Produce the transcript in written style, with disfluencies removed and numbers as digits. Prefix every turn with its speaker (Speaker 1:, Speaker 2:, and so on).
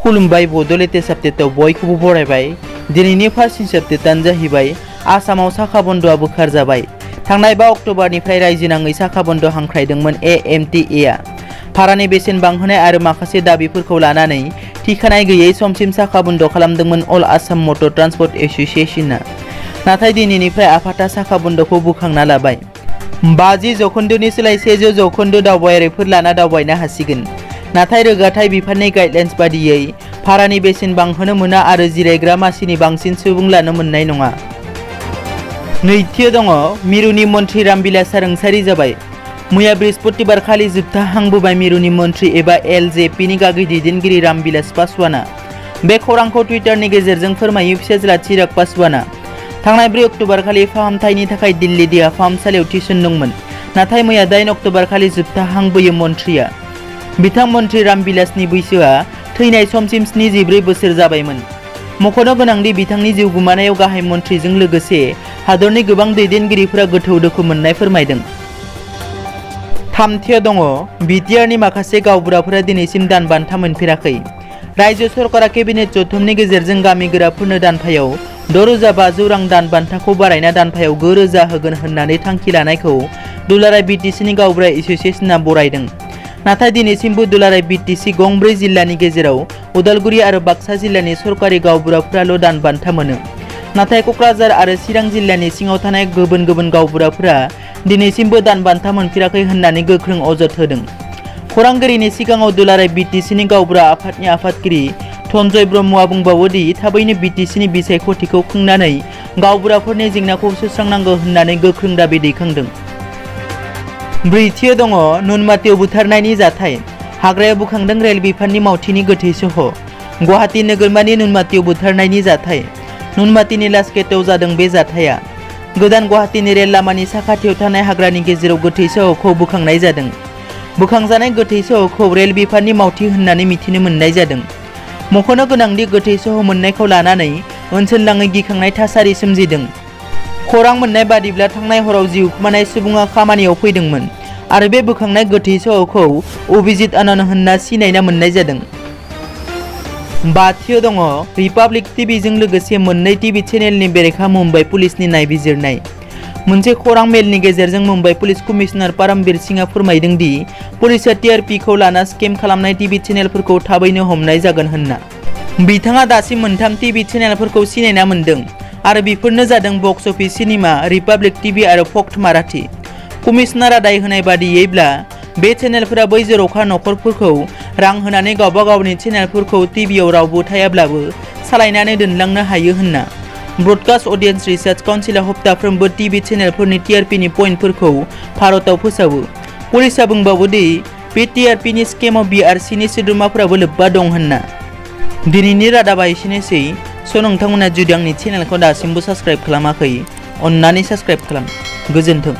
Speaker 1: खुलुमबाय बड' लेटेस्ट आपडेटआव बयखौबो बरायबाय। दिनैनि फार्स्ट निउस आपडेटआनो जाहैबाय आसामाव साखा बन्द'आ बोखारजाबाय। थांनाय 5 अक्ट'बरनिफ्राय रायजोनाङै साखा बन्द' हांख्रायदोंमोन एएमटिएआ। भारानि बेसेन बांहोनाय आरो माखासे दाबिफोरखौ लानानै थिखानाय गैयै समसिम साखा बन्द' खालामदोंमोन अल आसाम मटर ट्रान्सपर्ट एस'सिएशनआ। नाथाय दिनैनिफ्राय आफादा साखा बन्द'खौ बोखांना लाबाय। 50% सोलाय 100% दावबायारिफोर लाना दावबायनो हासिगोन। नाथाय रोगाथाइ बिफाननि गाइडलाइन्स बादियै भारानि बेसेन बांहोनो मोना आरो जिरायग्रा मासिनि बांसिन सुबुं लानो मोननाय नङा। नैथियाव दङ मिरुनि मन्थ्रि रामबिलासआ रुंसारि जाबाय। मैया बृहस्पतिबार खालि जोबथा हांबोबाय मिरुनि मन्थ्रि एबा एलजेपीनि गागि दैदेनगिरि रामबिलास पासवाना। बे खौरांखौ टुइटारनि गेजेरजों फोरमायो फिसाज्ला चिराग पासवाना। थांनाय 4 अक्ट'बर खालि फाहामथायनि थाखाय दिल्ली देहा फाहामसालियाव थिसनदोंमोन। नाथाय मैया 8 अक्ट'बर खालि जोबथा हांबोयो मन्थ्रिया। बिथां मन्थ्रि रामबिलासनि बैसोआ थैनाय समसिम 74 बोसोर जाबायमोन। मख'नो गोनांदि बिथांनि जिउ गोमानायाव गाहाय मन्थ्रिजों लोगोसे हादरनि गोबां दैदेनगिरिफोरा गोथौ दुखु मोननाय फोरमायदों। थामथियाव दङ बिटिआरनि माखासे गावबुराफोरा दिनैसिम दान बान्था मोनफेराखै। रायजो सरकारा केबिनेट जथुमनि गेजेरजों गामि गोराफोरनो दानफायाव 6,500 रां दान बान्थाखौ बारायना दानफायाव 9,000 होगोन होननानै थांखि लानायखौ दुलाराय बिटिसिनि गावबुरा एस'सिएशनआ बरायदों। नाथाय दिनैसिमबो दुलाराय बिटिसि गंब्रै जिल्लानि गेजेराव उदालगुरि आरो बाक्सा जिल्लानि सरकारि गावबुराफोराल' दान बान्था मोनो। नाथाय क'क्राझार आरो चिरां जिल्लानि सिङाव थानाय गुबुन गुबुन गावबुराफोरा दिनैसिमबो दान बान्था मोनफेराखै होननानै गोख्रों अजद होदों। खौरांगिरिनि सिगाङाव दुलाराय बिटिसिनि गावबुरा आफादनि आफादगिरि धनजय ब्रह्मआ बुंबावो दि थाबैनो बिटिसिनि बिसायख'थिखौ खुंनानै गावबुराफोरनि जेंनाखौ सुस्रांनांगौ होननानै गोख्रों दाबि दैखांदों। ब्रैथियाव दङ नुनमाटियाव बुथारनायनि जाथाय। हाग्रायाव बुखांदों रेल बिफाननि मावथिनि गोथै सह। गुवाहाटी नोगोरमानि नुनमाटियाव बुथारनायनि जाथाय। नुनमाटिनि लासगेटआव जादों बे जाथाया। गोदान गुवाहाटीनि रेल लामानि साखाथियाव थानाय हाग्रानि गेजेराव गोथै सहखौ बोखांनाय जादों। बोखांजानाय गोथै सहखौ रेल बिफाननि मावथि होननानै मिथिनो मोननाय जादों। मख'नो गोनांदि गोथै सह मोननायखौ लानानै ओनसोलनाङै गिखांनाय थासारि सोमजिदों। खौरां मोननाय बादिब्ला थांनाय हराव जिउ खोमानाय सुबुङा खामानियाव फैदोंमोन आरो बे बोखांनाय गोथै सहखौ अभिजित आनन्द होनना सिनायना मोननाय जादों। बाथियाव दङ रिपाब्लिक टिभिजों लोगोसे मोननै टिभि चेनेलनि बेरेखा मुम्बाइ पुलिसनि नायबिजिरनाय। मोनसे खौरां मेलनि गेजेरजों मुम्बाइ पुलिस कमिशनार पारमबीर सिंहआ फोरमायदों दि पुलिसआ टिआरपिखौ लाना स्केम खालामनाय टिभि चेनेलफोरखौ थाबैनो हमनाय जागोन होनना। बिथाङा दासिम मोनथाम टिभि चेनेलफोरखौ सिनायना मोन्दों आरो बेफोरनो जादों box office cinema, Republic TV आरो फक्ट माराठी। कमिशनारआ दाय होनाय बादियैब्ला बे चेनेलफोरा बै जर'खा नखरफोरखौ रां होनानै गावबा गावनि चेनेलफोरखौ टिभिआव रावबो थायाब्लाबो सालायनानै दोनलांनो हायो होनना। ब्रडकास्ट अडियेन्स रिसार्च काउन्सिलआ हप्ताफ्रोमबो टिभि चेनेलफोरनि टिआरपिनि पइन्टफोरखौ भारतआव फोसावो। पुलिसआ बुंबावो दि बे टिआरपिनि स्केमाव बिआरसिनि सोद्रोमाफोराबो लोब्बा दं होनना। दिनैनि रादाबा एसेनोसै। नोंथांमोना जुदि आंनि चेनेलखौ दासिमबो साबस्क्राइब खालामाखै, अन्नानै साबस्क्राइब खालाम। गोजोन्थों।